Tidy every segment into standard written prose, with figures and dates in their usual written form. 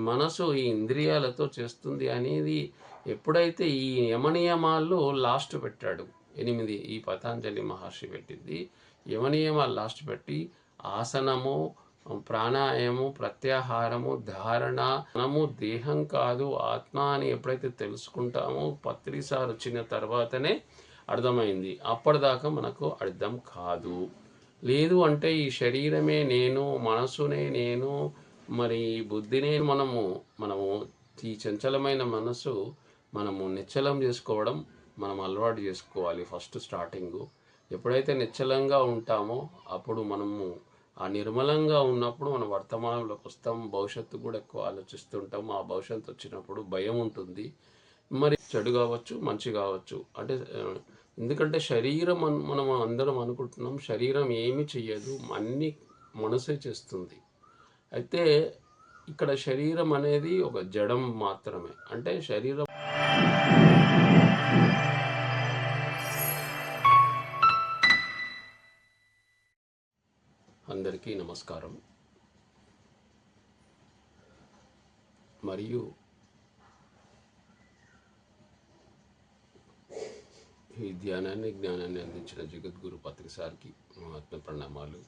మనసు ఈ ఇంద్రియాలతో చేస్తుంది అనేది ఎప్పుడైతే ఈ యమనియమాల్లో లాస్ట్ పెట్టాడు 8 ఈ పతంజలి మహర్షి పెట్టింది యమనియమాలు లాస్ట్ పెట్టి ఆసనము ప్రాణాయామము ప్రత్యాహారము ధారణ మనము దేహం కాదు ఆత్మ అని ఎప్పుడైతే తెలుసుకుంటామో పత్రిసార్ వచ్చిన తర్వాతనే అర్థమైంది. అప్పటిదాకా మనకు అర్థం కాదు. లేదు అంటే ఈ శరీరమే నేను, మనసునే నేను, మరి బుద్ధినే మనము ఈ చంచలమైన మనసు మనము నిశ్చలం చేసుకోవడం మనం అలవాటు చేసుకోవాలి. ఫస్ట్ స్టార్టింగు ఎప్పుడైతే నిశ్చలంగా ఉంటామో అప్పుడు మనము ఆ నిర్మలంగా ఉన్నప్పుడు మనం వర్తమానంలోకి వస్తాం. భవిష్యత్తు కూడా ఎక్కువ ఆలోచిస్తుంటాం. ఆ భవిష్యత్తు వచ్చినప్పుడు భయం ఉంటుంది. మరి చెడు కావచ్చు మంచి కావచ్చు అంటే ఎందుకంటే శరీరం మనం అందరం అనుకుంటున్నాం శరీరం ఏమి చెయ్యదు, అన్ని మనసే చేస్తుంది. అయితే ఇక్కడ శరీరం అనేది ఒక జడం మాత్రమే. అంటే శరీరం అందరికీ నమస్కారం. మరియు ఈ ధ్యానాన్ని జ్ఞానాన్ని అందించిన జగద్గురు పత్రిసార్కి ఆత్మ ప్రణామాలు.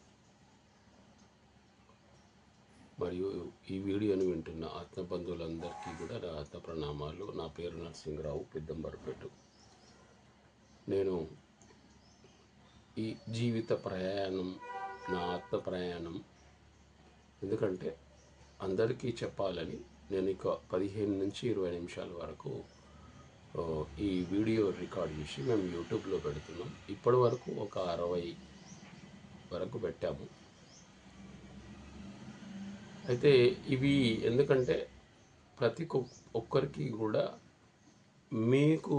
మరియు ఈ వీడియోను వింటున్న ఆత్మ బంధువులందరికీ కూడా నా ఆత్మ ప్రణామాలు. నా పేరు నరసింహరావు, పెద్దంబరపేట. నేను ఈ జీవిత ప్రయాణం నా ఆత్మ ప్రయాణం ఎందుకంటే అందరికీ చెప్పాలని నేను ఇక 15 నుంచి 20 నిమిషాల వరకు ఈ వీడియో రికార్డ్ చేసి మేము యూట్యూబ్లో పెడుతున్నాం. ఇప్పటి వరకు ఒక 60 వరకు పెట్టాము. అయితే ఇవి ఎందుకంటే ప్రతి ఒక్కరికి కూడా మీకు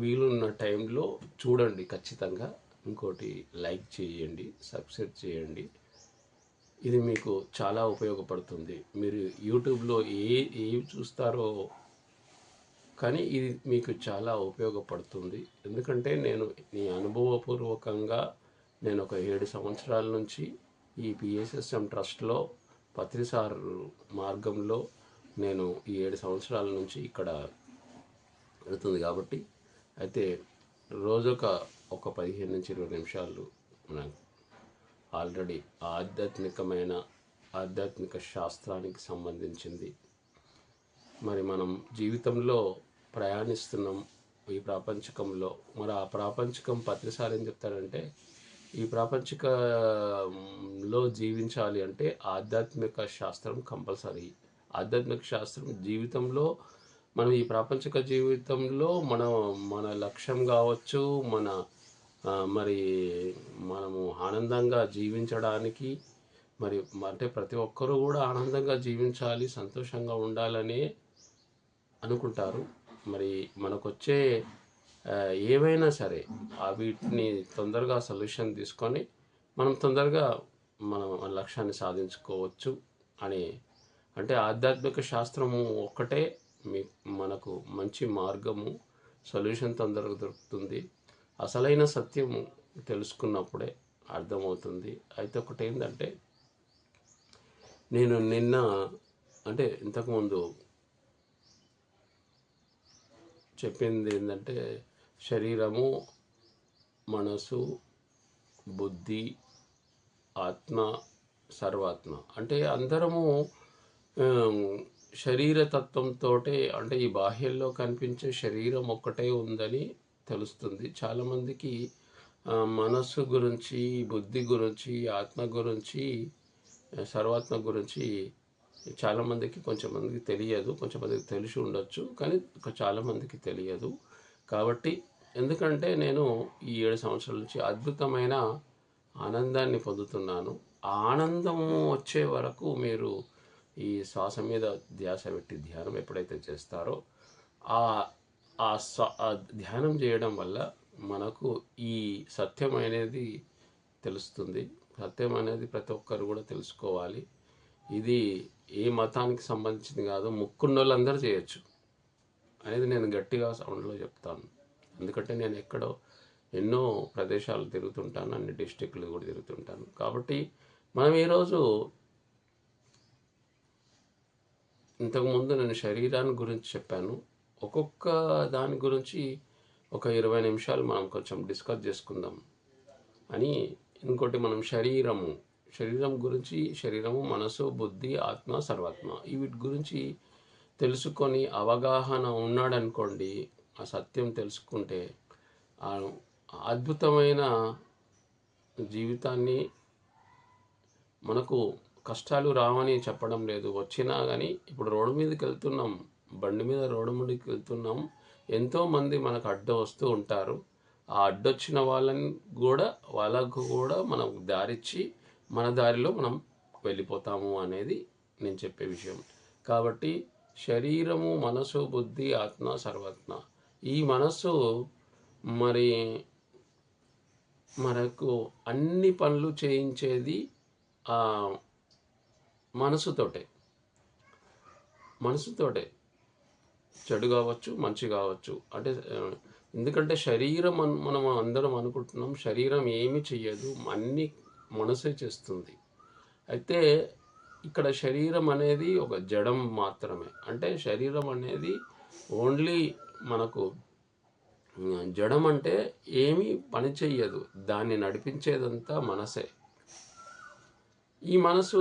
వీలున్న టైంలో చూడండి ఖచ్చితంగా. ఇంకోటి లైక్ చేయండి, సబ్స్క్రైబ్ చేయండి. ఇది మీకు చాలా ఉపయోగపడుతుంది. మీరు యూట్యూబ్లో ఏవి చూస్తారో కానీ ఇది మీకు చాలా ఉపయోగపడుతుంది. ఎందుకంటే నేను నీ అనుభవపూర్వకంగా నేను ఒక 7 సంవత్సరాల నుంచి ఈ పిఎస్ఎస్ఎం ట్రస్ట్లో పత్రిసార్ మార్గంలో నేను ఈ 7 సంవత్సరాల నుంచి ఇక్కడ వెళుతుంది కాబట్టి అయితే రోజొక 15 నుంచి 20 నిమిషాలు మనం ఆల్రెడీ ఆధ్యాత్మిక శాస్త్రానికి సంబంధించింది. మరి మనం జీవితంలో ప్రయాణిస్తున్నాం ఈ ప్రాపంచికంలో. మరి ఆ ప్రాపంచికం పత్రిసార్ ఏం చెప్తారంటే ఈ ప్రాపంచికలో జీవించాలి అంటే ఆధ్యాత్మిక శాస్త్రం కంపల్సరీ. ఆధ్యాత్మిక శాస్త్రం జీవితంలో మనం ఈ ప్రాపంచిక జీవితంలో మన లక్ష్యం కావచ్చు, మరి మనము ఆనందంగా జీవించడానికి మరి అంటే ప్రతి ఒక్కరూ కూడా ఆనందంగా జీవించాలి, సంతోషంగా ఉండాలని అనుకుంటారు. మరి మనకొచ్చే ఏవైనా సరే వీటిని తొందరగా సొల్యూషన్ తీసుకొని మనం తొందరగా మన లక్ష్యాన్ని సాధించుకోవచ్చు అని. అంటే ఆధ్యాత్మిక శాస్త్రము ఒక్కటే మనకు మంచి మార్గము, సొల్యూషన్ తొందరగా దొరుకుతుంది. అసలైన సత్యము తెలుసుకున్నప్పుడే అర్థమవుతుంది. అయితే ఒకటి ఏంటంటే నేను నిన్న అంటే ఇంతకుముందు చెప్పింది ఏంటంటే శరీరము, మనసు, బుద్ధి, ఆత్మ, సర్వాత్మ అంటే అందరము శరీరతత్వంతో అంటే ఈ బాహ్యంలో కనిపించే శరీరం ఒక్కటే ఉందని తెలుస్తుంది. చాలామందికి మనస్సు గురించి, బుద్ధి గురించి, ఆత్మ గురించి, సర్వాత్మ గురించి చాలామందికి కొంచెంమందికి తెలియదు, కొంచెంమందికి తెలిసి ఉండొచ్చు, కానీ చాలామందికి తెలియదు. కాబట్టి ఎందుకంటే నేను ఈ 7 సంవత్సరాల నుంచి అద్భుతమైన ఆనందాన్ని పొందుతున్నాను. ఆ ఆనందం వచ్చే వరకు మీరు ఈ శ్వాస మీద ధ్యాస పెట్టి ధ్యానం ఎప్పుడైతే చేస్తారో ఆ ధ్యానం చేయడం వల్ల మనకు ఈ సత్యం అనేది తెలుస్తుంది. సత్యం అనేది ప్రతి ఒక్కరు కూడా తెలుసుకోవాలి. ఇది ఏ మతానికి సంబంధించింది కాదు, ముక్కున్న వాళ్ళందరూ చేయొచ్చు అనేది నేను గట్టిగా సౌండ్లో చెప్తాను. ఎందుకంటే నేను ఎన్నో ప్రదేశాలు తిరుగుతుంటాను, అన్ని డిస్టిక్లు కూడా తిరుగుతుంటాను. కాబట్టి మనం ఈరోజు ఇంతకుముందు నేను శరీరాన్ని గురించి చెప్పాను. ఒక్కొక్క దాని గురించి ఒక 20 నిమిషాలు మనం కొంచెం డిస్కస్ చేసుకుందాం అని. ఇంకోటి మనం శరీరం గురించి, శరీరము, మనసు, బుద్ధి, ఆత్మ, సర్వాత్మ, వీటి గురించి తెలుసుకొని అవగాహన ఉన్నాడనుకోండి, ఆ సత్యం తెలుసుకుంటే ఆ అద్భుతమైన జీవితాన్ని, మనకు కష్టాలు రావని చెప్పడం లేదు, వచ్చినా కానీ ఇప్పుడు రోడ్డు మీదకి వెళ్తున్నాం, బండి మీద రోడ్డు మీదకి వెళ్తున్నాం, ఎంతోమంది మనకు అడ్డు వస్తూ ఉంటారు. ఆ అడ్డొచ్చిన వాళ్ళకు కూడా మనం దారిచ్చి మన దారిలో మనం వెళ్ళిపోతాము అనేది నేను చెప్పే విషయం. కాబట్టి శరీరము, మనసు, బుద్ధి, ఆత్మ, సర్వాత్మ, ఈ మనస్సు మరి మనకు అన్ని పనులు చేయించేది ఆ మనసుతోటే. చెడు కావచ్చు, మంచి కావచ్చు. అంటే ఎందుకంటే శరీరం మనం అందరం అనుకుంటున్నాం శరీరం ఏమి చెయ్యదు, అన్ని మనసే చేస్తుంది. అయితే ఇక్కడ శరీరం అనేది ఒక జడం మాత్రమే. అంటే శరీరం అనేది ఓన్లీ మనకు జడం, అంటే ఏమీ పని చెయ్యదు, దాన్ని నడిపించేదంతా మనసే. ఈ మనసు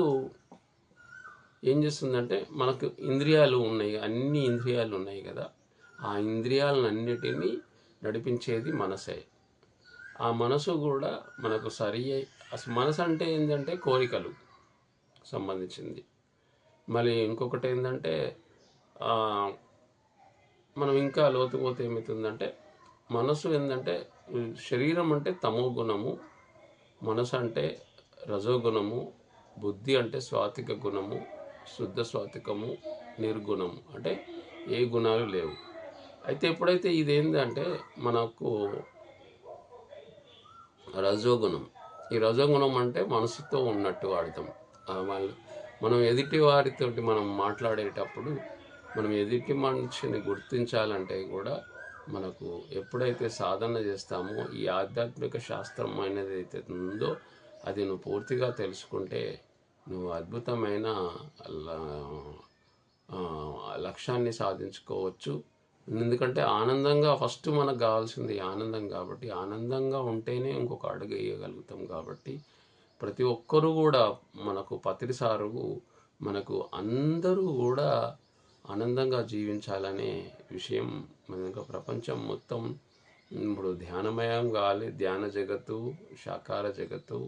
ఏం చేస్తుందంటే, మనకు ఇంద్రియాలు ఉన్నాయి, అన్ని ఇంద్రియాలు ఉన్నాయి కదా, ఆ ఇంద్రియాలన్నిటినీ నడిపించేది మనసే. ఆ మనసు కూడా మనకు అసలు మనసు అంటే ఏంటంటే కోరికలు సంబంధించింది. మళ్ళీ ఇంకొకటి ఏంటంటే మనం ఇంకా లోతుపోతే ఏమవుతుందంటే, మనసు ఏంటంటే, శరీరం అంటే తమో గుణము, మనసు అంటే రజోగుణము, బుద్ధి అంటే స్వాతిక గుణము, శుద్ధ స్వాతికము, నిర్గుణము, అంటే ఏ గుణాలు లేవు. అయితే ఎప్పుడైతే ఇదేంటంటే మనకు రజోగుణం, ఈ రజోగుణం అంటే మనసుతో ఉన్నట్టు అర్థం. మనం ఎదుటి వారితోటి మనం మాట్లాడేటప్పుడు మనం ఎదుటి మనిషిని గుర్తించాలంటే కూడా మనకు ఎప్పుడైతే సాధన చేస్తామో, ఈ ఆధ్యాత్మిక శాస్త్రం అనేది అయితే ఉందో అది నువ్వు పూర్తిగా తెలుసుకుంటే నువ్వు అద్భుతమైన లక్ష్యాన్ని సాధించుకోవచ్చు. ఎందుకంటే ఆనందంగా, ఫస్ట్ మనకు కావాల్సింది ఆనందం. కాబట్టి ఆనందంగా ఉంటేనే ఇంకొక అడుగు వేయగలుగుతాం. కాబట్టి ప్రతి ఒక్కరూ కూడా మనకు మనకు అందరూ కూడా ఆనందంగా జీవించాలనే విషయం. మనకు ప్రపంచం మొత్తం ఇప్పుడు ధ్యానమయం కావాలి, ధ్యాన జగత్తు, సాకార జగత్తు,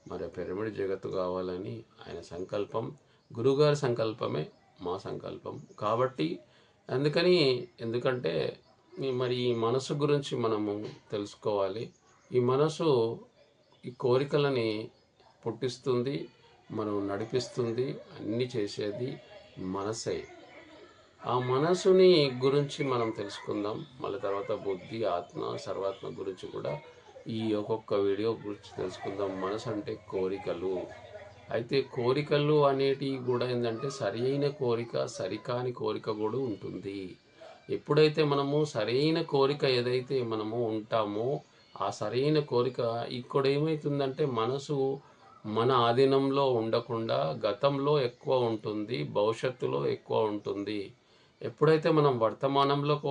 మరి పిరమిడ్ జగత్తు కావాలని ఆయన సంకల్పం. గురువుగారి సంకల్పమే మా సంకల్పం. కాబట్టి ఎందుకంటే మరి ఈ మనసు గురించి మనము తెలుసుకోవాలి. ఈ మనసు ఈ కోరికలని పుట్టిస్తుంది, మనం నడిపిస్తుంది, అన్నీ చేసేది మనసే. ఆ మనసుని గురించి మనం తెలుసుకుందాం. మళ్ళీ తర్వాత బుద్ధి, ఆత్మ, సర్వాత్మ గురించి కూడా ఈ ఒక్కొక్క వీడియో గురించి తెలుసుకుందాం. మనసు అంటే కోరికలు. అయితే కోరికలు అనేటివి కూడా ఏంటంటే సరైన కోరిక, సరికాని కోరిక కూడా ఉంటుంది. ఎప్పుడైతే మనము సరైన కోరిక ఏదైతే మనము ఉంటామో, ఆ సరైన కోరిక ఇక్కడ ఏమవుతుందంటే మనసు మన ఆధీనంలో ఉండకుండా గతంలో ఎక్కువ ఉంటుంది, భవిష్యత్తులో ఎక్కువ ఉంటుంది. ఎప్పుడైతే మనం వర్తమానంలోకి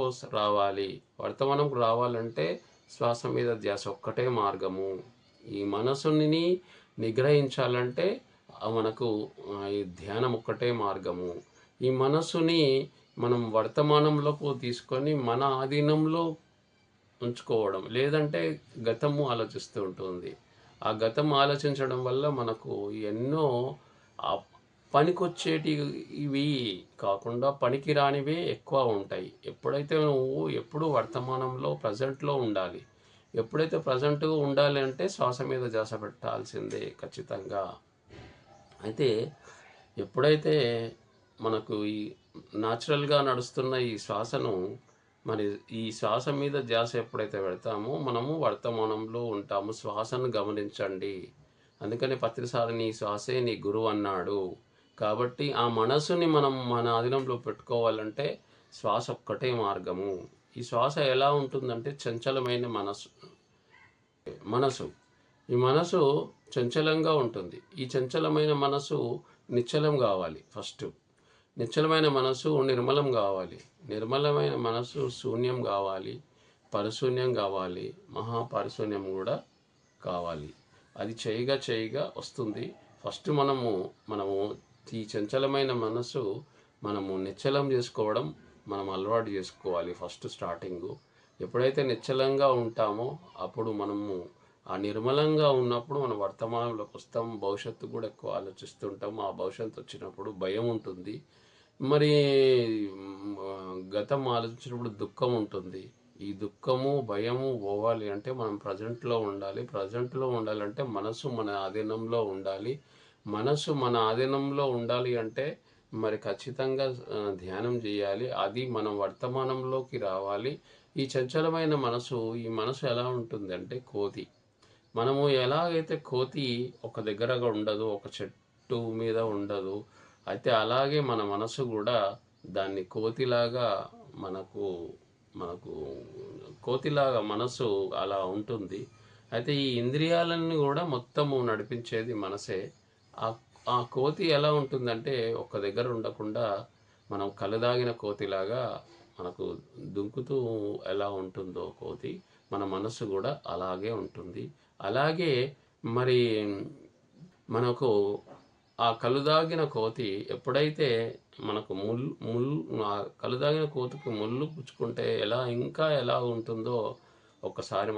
వర్తమానంకు రావాలంటే శ్వాస మీద ధ్యాస ఒక్కటే మార్గము. ఈ మనసుని నిగ్రహించాలంటే మనకు ఈ ధ్యానం ఒక్కటే మార్గము. ఈ మనసుని మనం వర్తమానంలోకి తీసుకొని మన ఆధీనంలో ఉంచుకోవడం, లేదంటే గతము ఆలోచిస్తూ ఉంటుంది. ఆ గతం ఆలోచించడం వల్ల మనకు ఎన్నో పనికొచ్చేటివి కాకుండా పనికి రానివే ఎక్కువ ఉంటాయి. ఎప్పుడైతే నువ్వు ఎప్పుడు వర్తమానంలో ప్రజెంట్లో ఉండాలి. ఎప్పుడైతే ప్రజెంట్గా ఉండాలి అంటే శ్వాస మీద ధ్యాస పెట్టాల్సిందే ఖచ్చితంగా. అయితే ఎప్పుడైతే మనకు ఈ న్యాచురల్గా నడుస్తున్న ఈ శ్వాసను, మరి ఈ శ్వాస మీద ధ్యాస ఎప్పుడైతే పెడతామో మనము వర్తమానంలో ఉంటాము. శ్వాసను గమనించండి. అందుకని పత్రిసారిని శ్వాసే నీ గురువు అన్నాడు. కాబట్టి ఆ మనసుని మనం మన ఆధీనంలో పెట్టుకోవాలంటే శ్వాస ఒక్కటే మార్గము. ఈ శ్వాస ఎలా ఉంటుందంటే చంచలమైన మనసు. ఈ మనసు చంచలంగా ఉంటుంది. ఈ చంచలమైన మనసు నిశ్చలం కావాలి ఫస్ట్. నిశ్చలమైన మనసు నిర్మలం కావాలి. నిర్మలమైన మనసు శూన్యం కావాలి, పరిశూన్యం కావాలి, మహాపరిశూన్యం కూడా కావాలి. అది చేయగా చేయగా వస్తుంది. ఫస్ట్ మనము ఈ చంచలమైన మనసు నిశ్చలం చేసుకోవడం మనం అలవాటు చేసుకోవాలి. ఫస్ట్ స్టార్టింగు ఎప్పుడైతే నిశ్చలంగా ఉంటామో అప్పుడు ఆ నిర్మలంగా ఉన్నప్పుడు మనం వర్తమానంలోకి వస్తాం. భవిష్యత్తు కూడా ఎక్కువ ఆలోచిస్తుంటాం. ఆ భవిష్యత్తు వచ్చినప్పుడు భయం ఉంటుంది. మరి గతం ఆలోచించినప్పుడు దుఃఖం ఉంటుంది. ఈ దుఃఖము భయము పోవాలి అంటే మనం ప్రజెంట్లో ఉండాలి. ప్రజెంట్లో ఉండాలంటే మనసు మన ఆధీనంలో ఉండాలి. మనసు మన ఆధీనంలో ఉండాలి అంటే మరి ఖచ్చితంగా ధ్యానం చేయాలి. అది మనం వర్తమానంలోకి రావాలి. ఈ చంచలమైన ఈ మనసు ఎలా ఉంటుందంటే కోతి. మనము ఎలాగైతే కోతి ఒక దగ్గరగా ఉండదు, ఒక చెట్టు మీద ఉండదు, అయితే అలాగే మన మనసు కూడా దాన్ని కోతిలాగా మనకు మనకు కోతిలాగా మనసు అలా ఉంటుంది. అయితే ఈ ఇంద్రియాలన్నీ కూడా మొత్తము నడిపించేది మనసే. ఆ ఆ కోతి ఎలా ఉంటుందంటే ఒక్క దగ్గర ఉండకుండా మనం కలదాగిన కోతిలాగా మనకు దుంకుతూ ఎలా ఉంటుందో కోతి, మన మనసు కూడా అలాగే ఉంటుంది. అలాగే మరి మనకు ఆ కలుదాగిన కోతి ఎప్పుడైతే మనకు ఆ కలుదాగిన కోతికి ముళ్ళు పుచ్చుకుంటే ఇంకా ఎలా ఉంటుందో ఒక్కసారి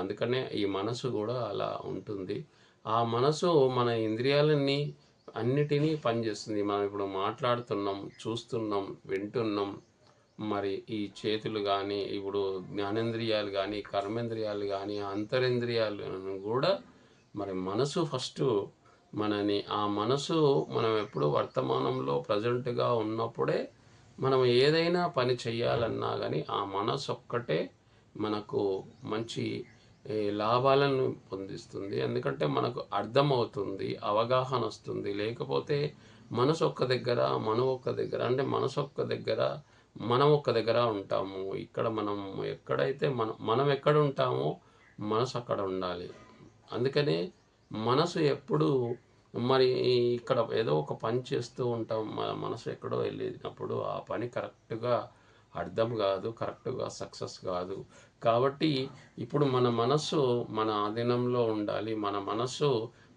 అందుకనే ఈ మనసు కూడా అలా ఉంటుంది. ఆ మనసు మన ఇంద్రియాలన్నీ అన్నిటినీ పనిచేస్తుంది. మనం ఇప్పుడు మాట్లాడుతున్నాం, చూస్తున్నాం, వింటున్నాం. మరి ఈ చేతులు కానీ, ఇప్పుడు జ్ఞానేంద్రియాలు కానీ, కర్మేంద్రియాలు కానీ, అంతరేంద్రియాలను కూడా మరి మనసు ఫస్ట్ ఆ మనసు మనం ఎప్పుడు వర్తమానంలో ప్రజెంట్గా ఉన్నప్పుడే మనం ఏదైనా పని చేయాలన్నా కానీ ఆ మనసు ఒక్కటే మనకు మంచి లాభాలను పొందిస్తుంది. ఎందుకంటే మనకు అర్థమవుతుంది, అవగాహన వస్తుంది. లేకపోతే మనసు ఒక్క దగ్గర, మనం ఒక్క దగ్గర, అంటే మనసు ఒక్క దగ్గర, మనం ఒక్క దగ్గర ఉంటాము. ఇక్కడ ఎక్కడైతే మనం ఎక్కడ ఉంటామో మనసు అక్కడ ఉండాలి. అందుకనే మనసు ఎప్పుడు మరి ఇక్కడ ఏదో ఒక పని చేస్తూ ఉంటాం, మన మనసు ఎక్కడో వెళ్ళినప్పుడు ఆ పని కరెక్ట్గా అర్థం కాదు, కరెక్ట్గా సక్సెస్ కాదు. కాబట్టి ఇప్పుడు మన మనసు మన ఆధీనంలో ఉండాలి.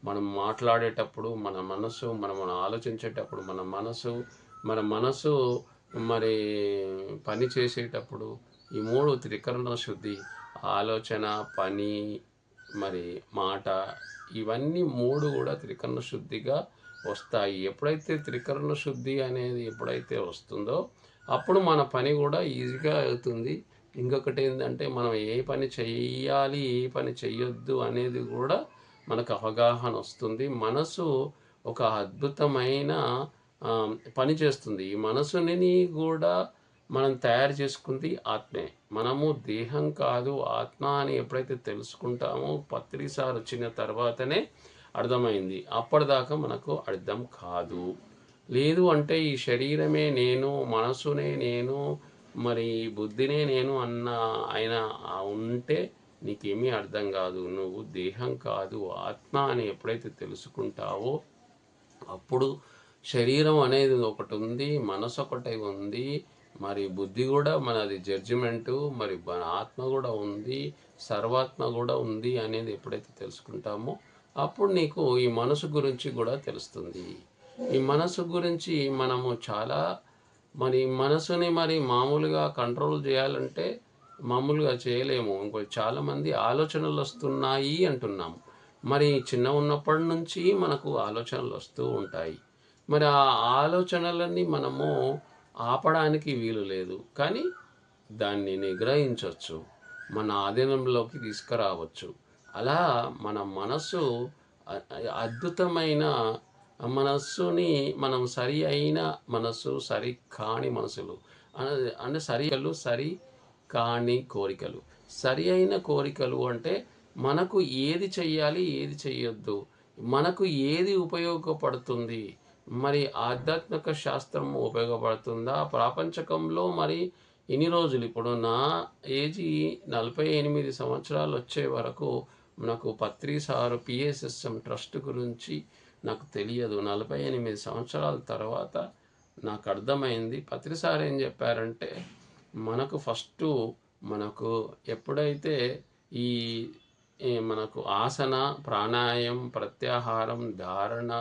మనం మాట్లాడేటప్పుడు మనం ఆలోచించేటప్పుడు మన మనసు మరి పని చేసేటప్పుడు ఈ 3 త్రికరణ శుద్ధి, ఆలోచన, పని, మరి మాట, ఇవన్నీ 3 కూడా త్రికరణ శుద్ధిగా వస్తాయి. ఎప్పుడైతే త్రికరణ శుద్ధి అనేది వస్తుందో అప్పుడు మన పని కూడా ఈజీగా అవుతుంది. ఇంకొకటి ఏంటంటే మనం ఏ పని చెయ్యాలి, ఏ పని చెయ్యొద్దు అనేది కూడా మనకు అవగాహన వస్తుంది. మనసు ఒక అద్భుతమైన పని చేస్తుంది. ఈ మనసుని కూడా మనం తయారు చేసుకుంది ఆత్మే. మనము దేహం కాదు, ఆత్మ అని ఎప్పుడైతే తెలుసుకుంటామో పత్రిసారి వచ్చిన తర్వాతనే అర్థమైంది. అప్పటిదాకా మనకు అర్థం కాదు. లేదు అంటే ఈ శరీరమే నేను, మనసునే నేను, మరి బుద్ధినే నేను ఆయన ఉంటే నీకేమీ అర్థం కాదు. నువ్వు దేహం కాదు, ఆత్మ అని ఎప్పుడైతే తెలుసుకుంటావో అప్పుడు శరీరం అనేది ఒకటి ఉంది, మనసు ఒకటి ఉంది, మరి బుద్ధి కూడా మనది జడ్జిమెంటు, మరి ఆత్మ కూడా ఉంది, సర్వాత్మ కూడా ఉంది అనేది ఎప్పుడైతే తెలుసుకుంటామో అప్పుడు నీకు ఈ మనసు గురించి కూడా తెలుస్తుంది. ఈ మనసు గురించి మనము చాలా మనసుని మామూలుగా కంట్రోల్ చేయాలంటే మామూలుగా చేయలేము. చాలామంది ఆలోచనలు వస్తున్నాయి అంటున్నాము. మరి చిన్న ఉన్నప్పటి నుంచి మనకు ఆలోచనలు వస్తూ ఉంటాయి. మరి ఆ ఆలోచనలన్నీ మనము ఆపడానికి వీలు లేదు, కానీ దాన్ని నిగ్రహించవచ్చు, మన ఆధీనంలోకి తీసుకురావచ్చు. అలా మన మనసు అద్భుతమైన మనస్సుని మనం సరి అయిన మనసు, సరి కాని మనసులు అంటే సరి కాని కోరికలు. సరి అయిన కోరికలు అంటే మనకు ఏది చెయ్యాలి, ఏది చెయ్యొద్దు, మనకు ఏది ఉపయోగపడుతుంది, మరి ఆధ్యాత్మిక శాస్త్రం ఉపయోగపడుతుందా, ప్రాపంచకంలో మరి ఇన్ని రోజులు ఇప్పుడు నా ఏజీ 48 సంవత్సరాలు వచ్చే వరకు నాకు పత్రిసారు పిఎస్ఎస్ఎం ట్రస్ట్ గురించి నాకు తెలియదు. 48 సంవత్సరాల తర్వాత నాకు అర్థమైంది. పత్రిసారి ఏం చెప్పారంటే, మనకు ఫస్టు మనకు ఎప్పుడైతే ఈ మనకు ఆసన, ప్రాణాయామం, ప్రత్యాహారం, ధారణ,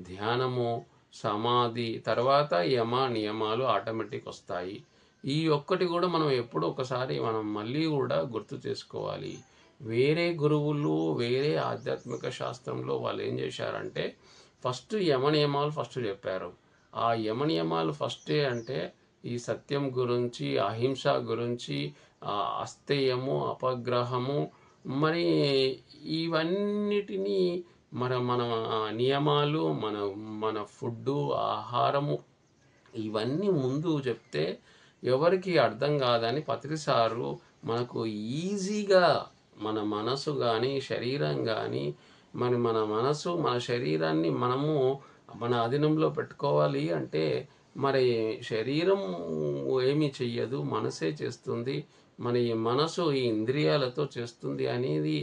ధ్యానము, సమాధి, తర్వాత యమ నియమాలు ఆటోమేటిక్ వస్తాయి. ఈ ఒక్కటి కూడా మనం ఎప్పుడో ఒకసారి మనం మళ్ళీ కూడా గుర్తు చేసుకోవాలి. వేరే గురువులు, వేరే ఆధ్యాత్మిక శాస్త్రంలో వాళ్ళు ఏం చేశారంటే ఫస్ట్ యమ నియమాలు ఫస్ట్ చెప్పారు. ఆ యమ నియమాలు ఫస్టే అంటే ఈ సత్యం గురించి, అహింస గురించి, అస్థేయము, అపగ్రహము, మరి ఇవన్నిటినీ మన మన నియమాలు, మన మన ఫుడ్డు, ఆహారము, ఇవన్నీ ముందు చెప్తే ఎవరికి అర్థం కాదని పత్రిసారు మనకు ఈజీగా మన మనసు కానీ శరీరం కానీ మన మనసు మన శరీరాన్ని మనము మన అధీనంలో పెట్టుకోవాలి అంటే మరి శరీరం ఏమీ చెయ్యదు, మనసే చేస్తుంది. మన ఈ మనసు ఈ ఇంద్రియాలతో చేస్తుంది అనేది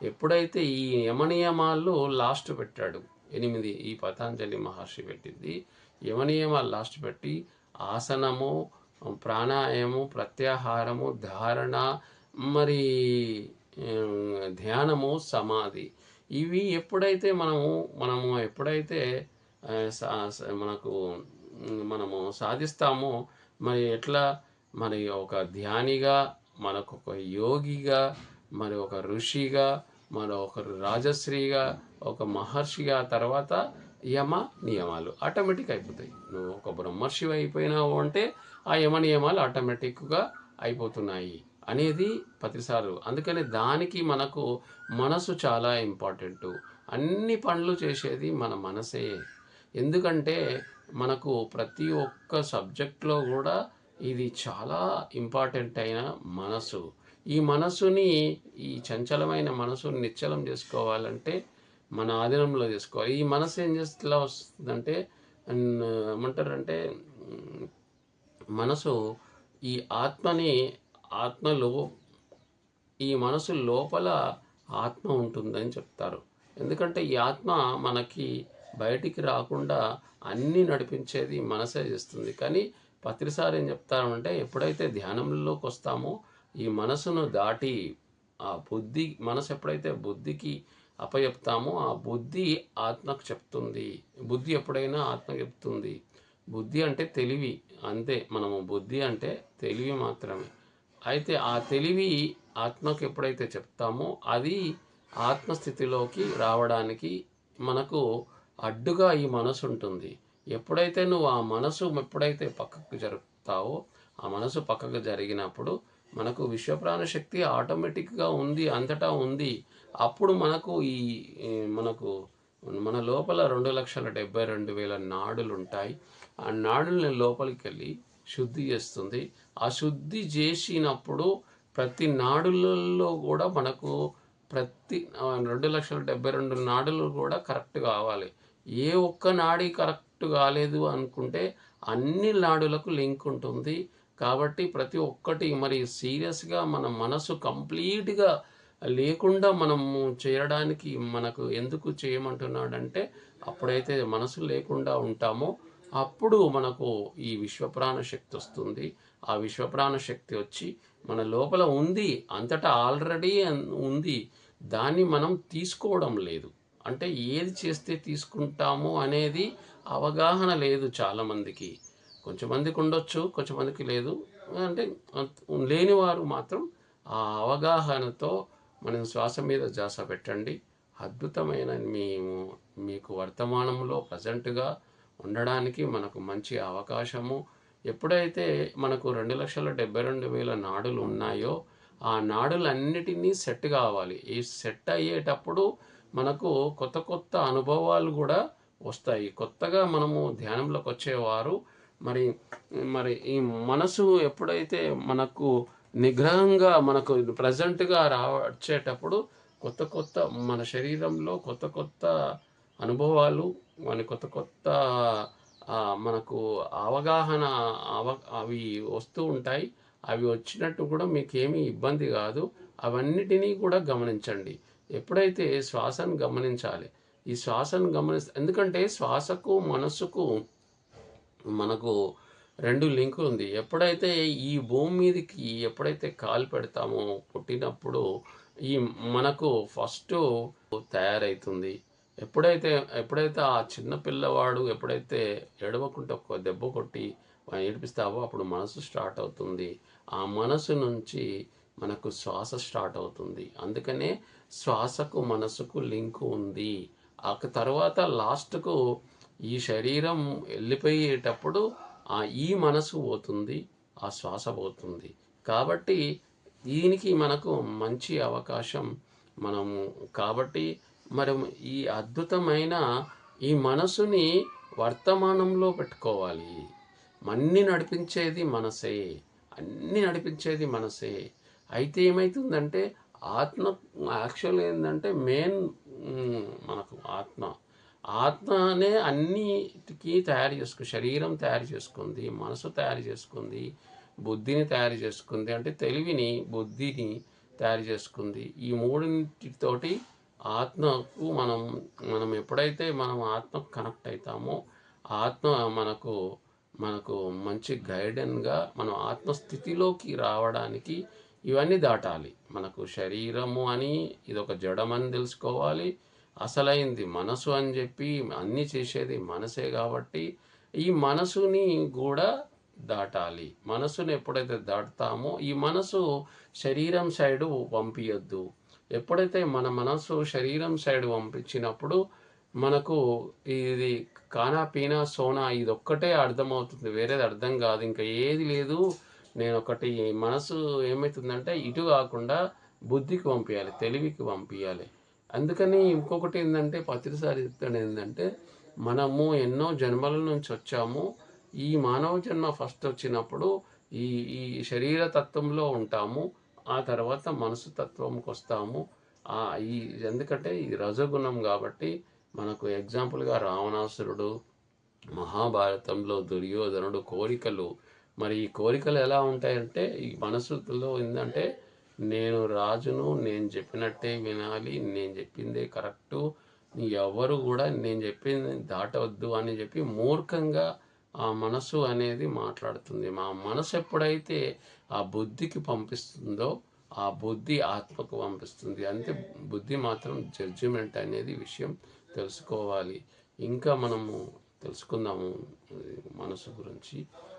ఎప్పుడైతే ఈ యమనియమాలు లాస్ట్ పెట్టాడు 8 ఈ పతంజలి మహర్షి పెట్టింది యమనియమాలు లాస్ట్ పెట్టి ఆసనము, ప్రాణాయామము, ప్రత్యాహారము, ధారణ, మరి ధ్యానము, సమాధి, ఇవి ఎప్పుడైతే మనము ఎప్పుడైతే మనకు మనము సాధిస్తామో మరి ఎట్లా మరి ఒక ధ్యానిగా, మనకు ఒక యోగిగా, మరి ఒక ఋషిగా, మరి ఒక రాజశ్రీగా, ఒక మహర్షిగా, తర్వాత యమ నియమాలు ఆటోమేటిక్ అయిపోతాయి. నువ్వు ఒక బ్రహ్మర్షి అయిపోయినావు అంటే ఆ యమ నియమాలు ఆటోమేటిక్గా అయిపోతున్నాయి అనేది ప్రతిసారి. అందుకని దానికి మనకు మనసు చాలా ఇంపార్టెంట్. అన్ని పనులు చేసేది మన మనసే. ఎందుకంటే మనకు ప్రతి ఒక్క సబ్జెక్ట్లో కూడా ఇది చాలా ఇంపార్టెంట్ అయిన మనసు. ఈ మనసుని, ఈ చంచలమైన మనసుని నిశ్చలం చేసుకోవాలంటే మన ఆధీనంలో చేసుకోవాలి. ఈ మనసు ఏం చేస్తూ వస్తుందంటే ఏమంటారంటే మనసు ఈ ఆత్మలో ఈ మనసు లోపల ఆత్మ ఉంటుందని చెప్తారు. ఎందుకంటే ఈ ఆత్మ మనకి బయటికి రాకుండా అన్నీ నడిపించేది మనసే చేస్తుంది. కానీ పత్రిసారి ఏం చెప్తారంటే ఎప్పుడైతే ధ్యానంలోకి వస్తామో ఈ మనసును దాటి ఆ మనసు ఎప్పుడైతే బుద్ధికి అప్పచెప్తామో ఆ బుద్ధి ఆత్మకు చెప్తుంది. బుద్ధి ఎప్పుడైనా ఆత్మ చెప్తుంది. బుద్ధి అంటే తెలివి అంతే. మనము బుద్ధి అంటే తెలివి మాత్రమే. అయితే ఆ తెలివి ఆత్మకు ఎప్పుడైతే చెప్తామో అది ఆత్మస్థితిలోకి రావడానికి మనకు అడ్డుగా ఈ మనసు ఉంటుంది. ఎప్పుడైతే నువ్వు ఆ మనసు ఎప్పుడైతే పక్కకు జరుపుతావో ఆ మనసు పక్కకు జరిగినప్పుడు మనకు విశ్వప్రాణ శక్తి ఆటోమేటిక్గా ఉంది, అంతటా ఉంది. అప్పుడు మనకు మన లోపల 2,72,000 నాడులు ఉంటాయి. ఆ నాడుల్ని లోపలికి వెళ్ళి శుద్ధి చేస్తుంది. ఆ శుద్ధి చేసినప్పుడు ప్రతి నాడులలో కూడా మనకు ప్రతి 2,72,000 నాడులు కూడా కరెక్ట్ కావాలి. ఏ ఒక్క నాడి కరెక్ట్ కాలేదు అనుకుంటే అన్ని నాడులకు లింక్ ఉంటుంది. కాబట్టి ప్రతి ఒక్కటి మరి సీరియస్గా మన మనసు కంప్లీట్గా లేకుండా మనము చేయడానికి మనకు ఎందుకు చేయమంటున్నాడంటే అప్పుడైతే మనసు లేకుండా ఉంటామో అప్పుడు మనకు ఈ విశ్వప్రాణ శక్తి వస్తుంది. ఆ విశ్వప్రాణ శక్తి వచ్చి మన లోపల ఉంది, అంతటా ఆల్రెడీ ఉంది. దాన్ని మనం తీసుకోవడం లేదు. అంటే ఏది చేస్తే తీసుకుంటామో అనేది అవగాహన లేదు చాలామందికి. కొంచెమందికి ఉండొచ్చు, కొంచెమందికి లేదు. అంటే లేనివారు మాత్రం ఆ అవగాహనతో మనం శ్వాస మీద ధ్యాస పెట్టండి. అద్భుతమైన మీకు వర్తమానంలో ప్రజెంట్గా ఉండడానికి మనకు మంచి అవకాశము. ఎప్పుడైతే మనకు 2,72,000 నాడులు ఉన్నాయో ఆ నాడులన్నిటినీ సెట్ కావాలి. ఈ సెట్ అయ్యేటప్పుడు మనకు కొత్త కొత్త అనుభవాలు కూడా వస్తాయి. కొత్తగా మనము ధ్యానంలోకి వచ్చేవారు మరి ఈ మనసు ఎప్పుడైతే మనకు నిగ్రహంగా మనకు ప్రజెంట్గా వచ్చేటప్పుడు కొత్త కొత్త మన శరీరంలో కొత్త కొత్త అనుభవాలు, కొత్త కొత్త మనకు అవగాహన అవి వస్తూ ఉంటాయి. అవి వచ్చినట్టు కూడా మీకేమీ ఇబ్బంది కాదు. అవన్నిటినీ కూడా గమనించండి. ఎప్పుడైతే శ్వాసను గమనించాలి. ఈ శ్వాసను ఎందుకంటే శ్వాసకు మనసుకు మనకు 2 లింకులు ఉంది. ఎప్పుడైతే ఈ భూమి మీదకి ఎప్పుడైతే కాలు పెడతామో పుట్టినప్పుడు ఈ మనకు ఫస్టు తయారైతుంది. ఎప్పుడైతే ఎప్పుడైతే ఆ చిన్న పిల్లవాడు ఎప్పుడైతే ఏడవకుంటే ఒక దెబ్బ కొట్టి ఏడిపిస్తావో అప్పుడు మనసు స్టార్ట్ అవుతుంది. ఆ మనసు నుంచి మనకు శ్వాస స్టార్ట్ అవుతుంది. అందుకనే శ్వాసకు మనసుకు లింకు ఉంది. ఆ తర్వాత లాస్ట్కు ఈ శరీరం వెళ్ళిపోయేటప్పుడు ఈ మనసు పోతుంది, ఆ శ్వాస పోతుంది. కాబట్టి దీనికి మనకు మంచి అవకాశం మనము కాబట్టి మనం ఈ అద్భుతమైన ఈ మనసుని వర్తమానంలో పెట్టుకోవాలి. అన్నీ నడిపించేది మనసే. అన్నీ నడిపించేది మనసే. అయితే ఏమవుతుందంటే ఆత్మ యాక్చువల్ ఏంటంటే మెయిన్ మనకు ఆత్మనే అన్నిటికీ తయారు చేసుకుంది. శరీరం తయారు చేసుకుంది, మనసు తయారు చేసుకుంది, బుద్ధిని తయారు చేసుకుంది, అంటే తెలివిని బుద్ధిని తయారు చేసుకుంది. ఈ మూడింటితోటి ఆత్మకు మనం ఎప్పుడైతే మనం ఆత్మకు కనెక్ట్ అవుతామో ఆత్మ మనకు మనకు మంచి గైడెన్గా మనం ఆత్మస్థితిలోకి రావడానికి ఇవన్నీ దాటాలి. మనకు శరీరము అని ఇదొక జడమని తెలుసుకోవాలి. అసలైంది మనసు అని చెప్పి అన్నీ చేసేది మనసే కాబట్టి ఈ మనసుని కూడా దాటాలి. మనసుని ఎప్పుడైతే దాటుతామో ఈ మనసు శరీరం సైడు పంపించద్దు. ఎప్పుడైతే మన మనసు శరీరం సైడ్ పంపించినప్పుడు మనకు ఇది కానా పీనా సోనా ఇదొక్కటే అర్థమవుతుంది, వేరేది అర్థం కాదు, ఇంకా ఏది లేదు. నేను ఒకటి మనసు ఏమవుతుందంటే ఇటు కాకుండా బుద్ధికి పంపించాలి, తెలివికి పంపించాలి. అందుకని ఇంకొకటి ఏంటంటే ప్రతిసారి చెప్తాను ఏంటంటే మనము ఎన్నో జన్మల నుంచి వచ్చాము. ఈ మానవ జన్మ ఫస్ట్ వచ్చినప్పుడు ఈ ఈ శరీర తత్వంలో ఉంటాము. ఆ తర్వాత మనసు తత్వంకి వస్తాము. ఈ ఎందుకంటే ఇది రజగుణం కాబట్టి మనకు ఎగ్జాంపుల్గా రావణాసురుడు, మహాభారతంలో దుర్యోధనుడు కోరికలు. మరి ఈ కోరికలు ఎలా ఉంటాయంటే ఈ మనసులో ఏంటంటే నేను రాజును, నేను చెప్పినట్టే వినాలి, నేను చెప్పిందే కరెక్టు, ఎవరు కూడా నేను చెప్పింది దాటవద్దు అని చెప్పి మూర్ఖంగా ఆ మనసు అనేది మాట్లాడుతుంది. మా మనసు ఎప్పుడైతే ఆ బుద్ధికి పంపిస్తుందో ఆ బుద్ధి ఆత్మకు పంపిస్తుంది. అంతే బుద్ధి మాత్రం జడ్జిమెంట్ అనేది విషయం తెలుసుకోవాలి. ఇంకా మనము తెలుసుకుందాము మనసు గురించి.